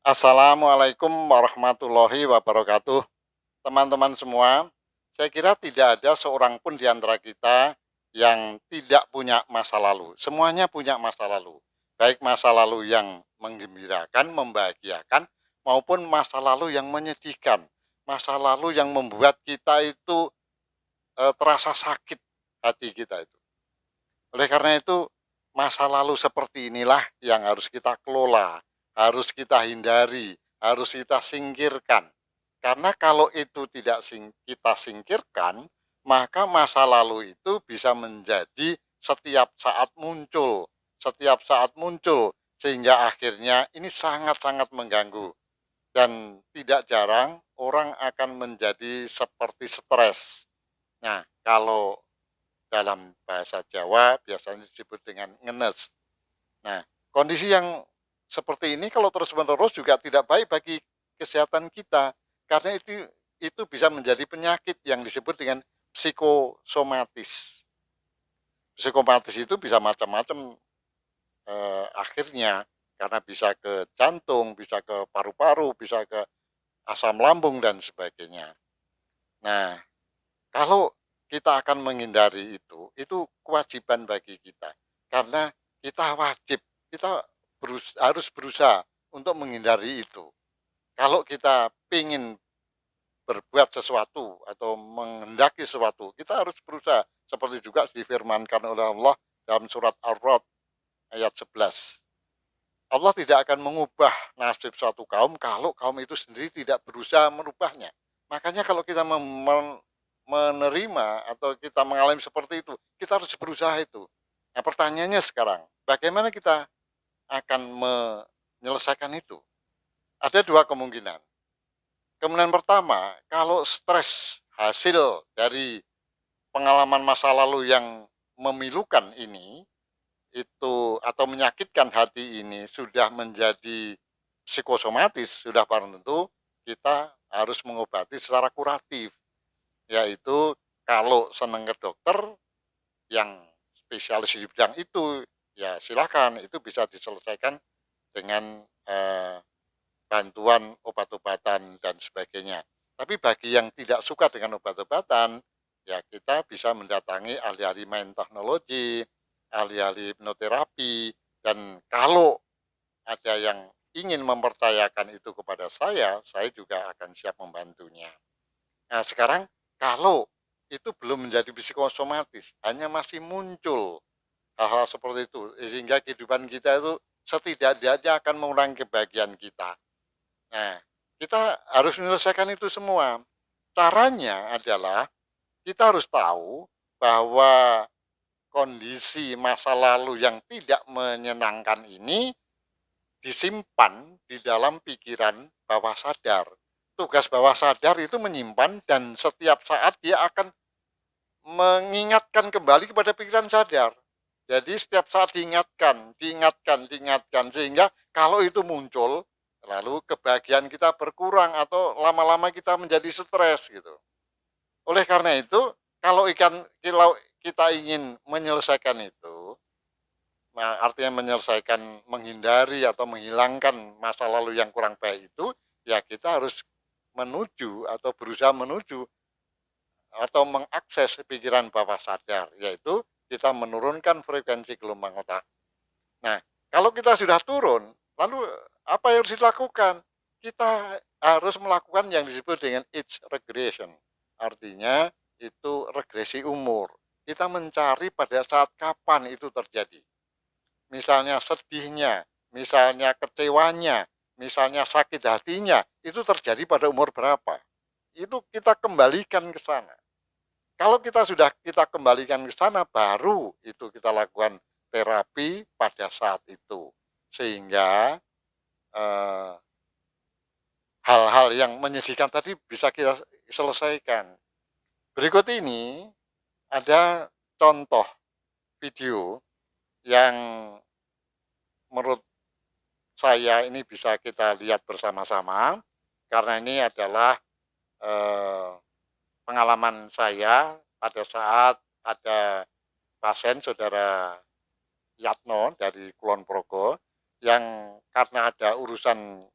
Assalamualaikum warahmatullahi wabarakatuh. Teman-teman semua, saya kira tidak ada seorang pun di antara kita yang tidak punya masa lalu. Semuanya punya masa lalu. Baik masa lalu yang menggembirakan, membahagiakan, maupun masa lalu yang menyedihkan. Masa lalu yang membuat kita itu terasa sakit hati kita itu. Oleh karena itu, masa lalu seperti inilah yang harus kita kelola, harus kita hindari, harus kita singkirkan. Karena kalau itu tidak kita singkirkan, maka masa lalu itu bisa menjadi setiap saat muncul, sehingga akhirnya ini sangat-sangat mengganggu. Dan tidak jarang orang akan menjadi seperti stres. Nah, kalau dalam bahasa Jawa biasanya disebut dengan ngenes. Nah, kondisi yang seperti ini kalau terus-menerus juga tidak baik bagi kesehatan kita karena itu bisa menjadi penyakit yang disebut dengan psikosomatis. Psikomatis itu bisa macam-macam akhirnya karena bisa ke jantung, bisa ke paru-paru, bisa ke asam lambung dan sebagainya. Nah, kalau kita akan menghindari itu kewajiban bagi kita. Karena kita wajib, kita harus berusaha untuk menghindari itu. Kalau kita ingin berbuat sesuatu atau menghendaki sesuatu, kita harus berusaha. Seperti juga difirmankan oleh Allah dalam surat Ar-Rod ayat 11. Allah tidak akan mengubah nasib suatu kaum kalau kaum itu sendiri tidak berusaha merubahnya. Makanya kalau kita menerima atau kita mengalami seperti itu, kita harus berusaha itu. Nah, pertanyaannya sekarang, bagaimana kita akan menyelesaikan itu? Ada dua kemungkinan. Kemungkinan pertama, kalau stres hasil dari pengalaman masa lalu yang memilukan ini, itu atau menyakitkan hati ini sudah menjadi psikosomatis, sudah barang tentu kita harus mengobati secara kuratif, yaitu kalau senang ke dokter yang spesialis di bidang itu, ya silakan itu bisa diselesaikan dengan bantuan obat-obatan dan sebagainya. Tapi bagi yang tidak suka dengan obat-obatan, ya kita bisa mendatangi ahli-ahli main teknologi, ahli-ahli hipnoterapi, dan kalau ada yang ingin mempercayakan itu kepada saya juga akan siap membantunya. Nah sekarang kalau itu belum menjadi psikosomatis, hanya masih muncul hal-hal seperti itu, sehingga kehidupan kita itu setidaknya akan mengurangi kebahagiaan kita. Nah, kita harus menyelesaikan itu semua. Caranya adalah kita harus tahu bahwa kondisi masa lalu yang tidak menyenangkan ini disimpan di dalam pikiran bawah sadar. Tugas bawah sadar itu menyimpan dan setiap saat dia akan mengingatkan kembali kepada pikiran sadar. Jadi setiap saat diingatkan, sehingga kalau itu muncul, lalu kebahagiaan kita berkurang atau lama-lama kita menjadi stres gitu. Oleh karena itu, kalau kita ingin menyelesaikan itu, artinya menyelesaikan, menghindari atau menghilangkan masa lalu yang kurang baik itu, ya kita harus menuju atau berusaha menuju atau mengakses pikiran bawah sadar, yaitu kita menurunkan frekuensi gelombang otak. Nah, kalau kita sudah turun, lalu apa yang harus dilakukan? Kita harus melakukan yang disebut dengan age regression. Artinya itu regresi umur. Kita mencari pada saat kapan itu terjadi. Misalnya sedihnya, misalnya kecewanya, misalnya sakit hatinya, itu terjadi pada umur berapa. Itu kita kembalikan ke sana. Kalau kita kembalikan ke sana, baru itu kita lakukan terapi pada saat itu. Sehingga eh, hal-hal yang menyedihkan tadi bisa kita selesaikan. Berikut ini ada contoh video yang menurut saya ini bisa kita lihat bersama-sama. Karena ini adalah eh, pengalaman saya pada saat ada pasien saudara Yatno dari Kulon Progo yang karena ada urusan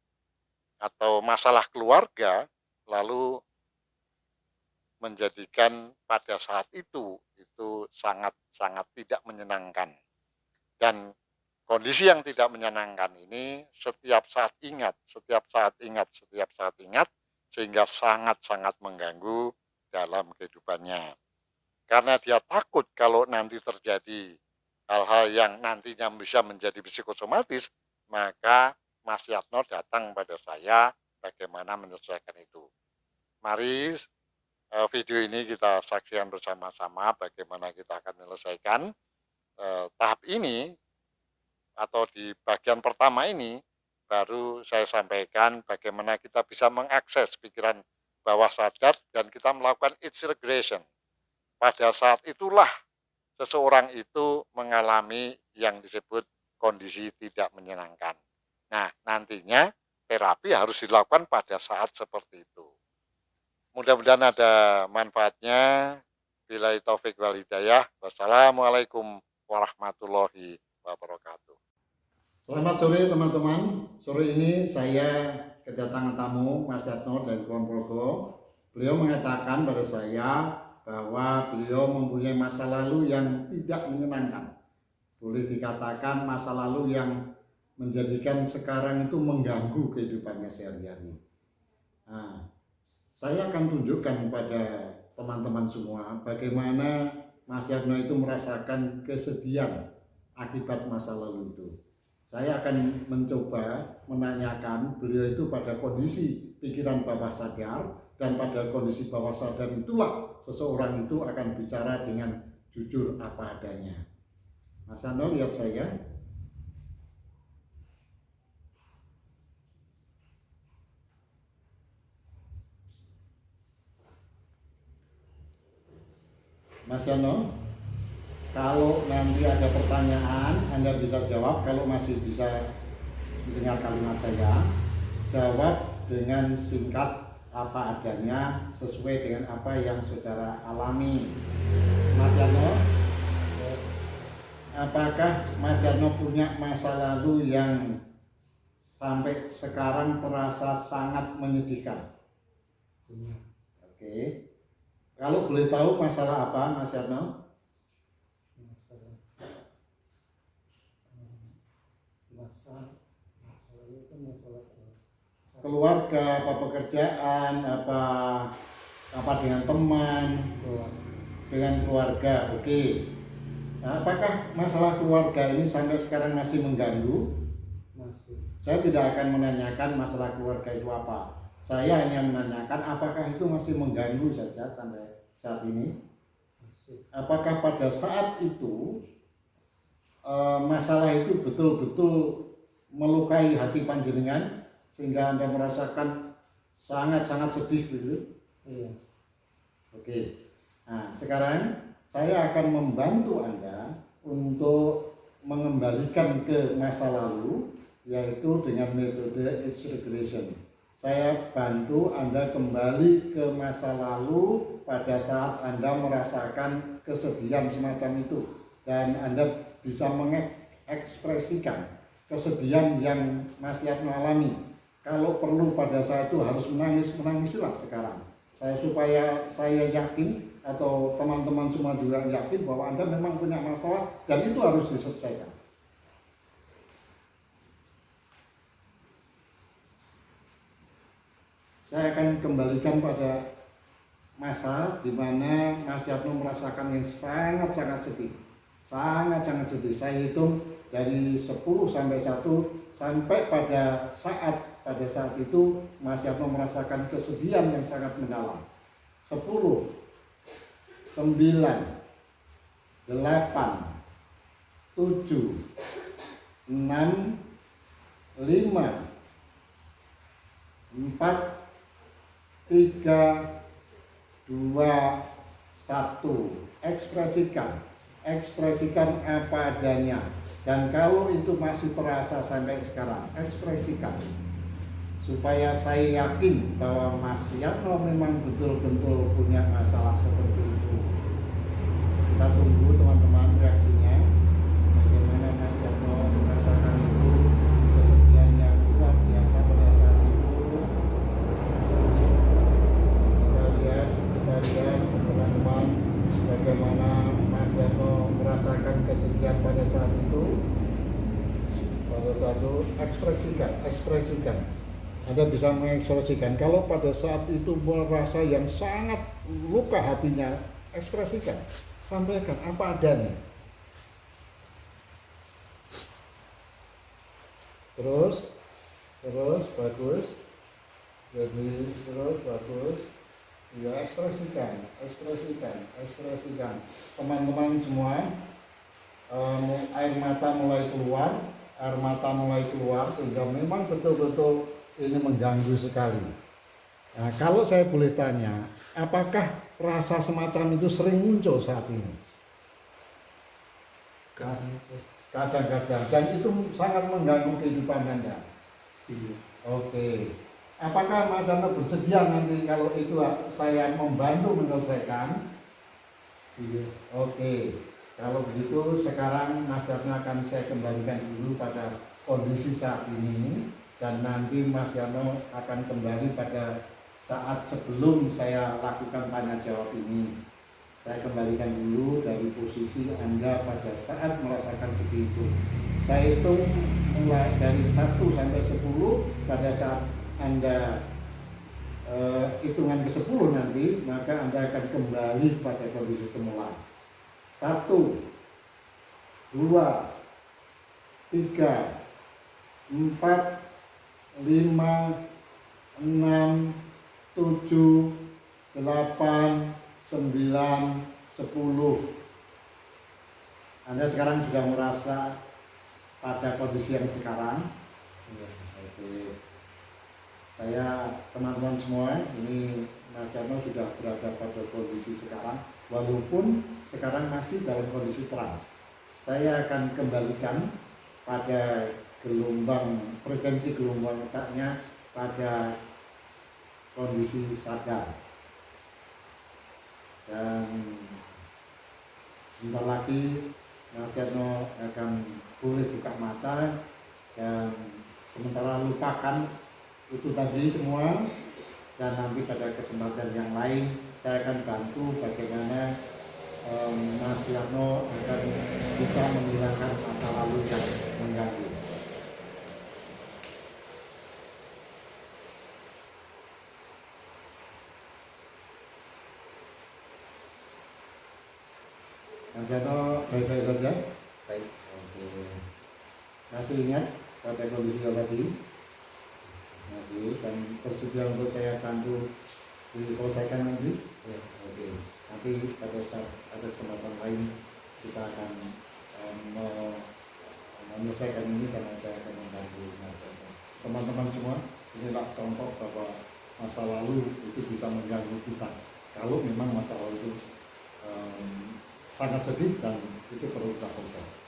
atau masalah keluarga, lalu menjadikan pada saat itu sangat-sangat tidak menyenangkan. Dan kondisi yang tidak menyenangkan ini setiap saat ingat, sehingga sangat-sangat mengganggu dalam kehidupannya. Karena dia takut kalau nanti terjadi hal-hal yang nantinya bisa menjadi psikosomatis, maka Mas Yatno datang pada saya bagaimana menyelesaikan itu. Mari video ini kita saksikan bersama-sama bagaimana kita akan menyelesaikan tahap ini, atau di bagian pertama ini baru saya sampaikan bagaimana kita bisa mengakses pikiran bawah sadar dan kita melakukan its regression. Pada saat itulah seseorang itu mengalami yang disebut kondisi tidak menyenangkan. Nah, nantinya terapi harus dilakukan pada saat seperti itu. Mudah-mudahan ada manfaatnya. Billahi taufik wal hidayah. Wassalamualaikum warahmatullahi wabarakatuh. Selamat sore teman-teman. Sore ini saya kedatangan tamu Mas Yatno dari Kulon Progo. Beliau mengatakan pada saya bahwa beliau mempunyai masa lalu yang tidak menyenangkan. Boleh dikatakan masa lalu yang menjadikan sekarang itu mengganggu kehidupannya sehari-hari. Nah, saya akan tunjukkan pada teman-teman semua bagaimana Mas Yatno itu merasakan kesedihan akibat masa lalu itu. Saya akan mencoba menanyakan beliau itu pada kondisi pikiran bawah sadar, dan pada kondisi bawah sadar itulah seseorang itu akan bicara dengan jujur apa adanya. Mas Yatno, lihat saya. Mas Yatno, kalau nanti ada pertanyaan, Anda bisa jawab. Kalau masih bisa mendengar kalimat saya, jawab dengan singkat apa adanya sesuai dengan apa yang saudara alami. Mas Yatno, apakah Mas Yatno punya masa lalu yang sampai sekarang terasa sangat menyedihkan? Oke. Kalau boleh tahu masalah apa, Mas Yatno? Keluarga, apa pekerjaan, apa dengan teman, dengan keluarga. Oke. Nah, apakah masalah keluarga ini sampai sekarang masih mengganggu? Masih. Saya tidak akan menanyakan masalah keluarga itu apa. Saya hanya menanyakan apakah itu masih mengganggu saja sampai saat ini. Masih. Apakah pada saat itu masalah itu betul-betul melukai hati panjenengan sehingga Anda merasakan sangat-sangat sedih gitu? Iya. Oke. Nah, sekarang saya akan membantu Anda untuk mengembalikan ke masa lalu, yaitu dengan metode its regression. Saya bantu Anda kembali ke masa lalu pada saat Anda merasakan kesedihan semacam itu, dan Anda bisa mengekspresikan kesedihan yang Mas Yatno alami. Kalau perlu pada saat itu harus menangislah sekarang. Supaya saya yakin, atau teman-teman semua juga yakin bahwa Anda memang punya masalah dan itu harus diselesaikan. Saya akan kembalikan pada masa di mana Mas Yatno merasakan yang sangat-sangat sedih. Sangat-sangat sedih. Saya hitung dari 10 sampai 1 sampai pada saat itu Mas Yatno merasakan kesedihan yang sangat mendalam. 10, 9, 8, 7, 6, 5, 4, 3, 2, 1. Ekspresikan apa adanya. Dan kalau itu masih terasa sampai sekarang, ekspresikan. Supaya saya yakin bahwa Mas Yatno memang betul-betul punya masalah seperti itu. Kita tunggu teman-teman reaksinya. Bagaimana Mas Yatno merasakan itu, kesedihan yang luar biasa pada saat itu. merasakan kesedihan pada saat itu, ekspresikan. Anda bisa mengekspresikan. Kalau pada saat itu merasa yang sangat luka hatinya, ekspresikan, sampaikan apa adanya. Terus bagus. Jadi terus bagus. Ya, ekspresikan. Teman-teman semua, air mata mulai keluar sehingga memang betul-betul ini mengganggu sekali. Nah, kalau saya boleh tanya, apakah rasa semacam itu sering muncul saat ini? Kadang-kadang, dan itu sangat mengganggu kehidupan Anda. Iya. Oke. Apakah Mas Dano bersedia nanti kalau itu saya membantu menyelesaikan? Iya. Oke. Kalau begitu sekarang Mas Dano akan saya kembalikan dulu pada kondisi saat ini, dan nanti Mas Dano akan kembali pada saat sebelum saya lakukan tanya jawab ini. Saya kembalikan dulu dari posisi Anda pada saat merasakan sedih itu. Saya hitung mulai dari 1 sampai 10, pada saat Anda hitungan ke 10 nanti, maka Anda akan kembali pada kondisi semula. 1, 2, 3, 4, 5, 6, 7, 8, 9, 10. Anda sekarang sudah merasa pada kondisi yang sekarang. Oke. Saya, teman-teman semua, ini Mas Dano sudah berada pada kondisi sekarang, walaupun sekarang masih dalam kondisi trans. Saya akan kembalikan pada frekuensi gelombang otaknya pada kondisi sadar. Dan sebentar lagi Mas Dano akan boleh buka mata, dan sementara lupakan itu tadi semua, dan nanti pada kesempatan yang lain saya akan bantu bagaimana Mas Dano akan bisa menghilangkan masa lalu yang mengganggu. Mas Dano baik-baik saja? Baik. Oke. Masih ingat pada kondisi tadi? Masih, dan bersedia untuk saya bantu diselesaikan nanti? Ya. Oke. Nanti pada saat ada kesempatan lain kita akan menyelesaikan ini, karena saya akan membantu teman-teman semua. Inilah contoh bahwa masa lalu itu bisa mengganggu kita. Kalau memang masa lalu itu sangat sedih dan itu perlu kita selesaikan.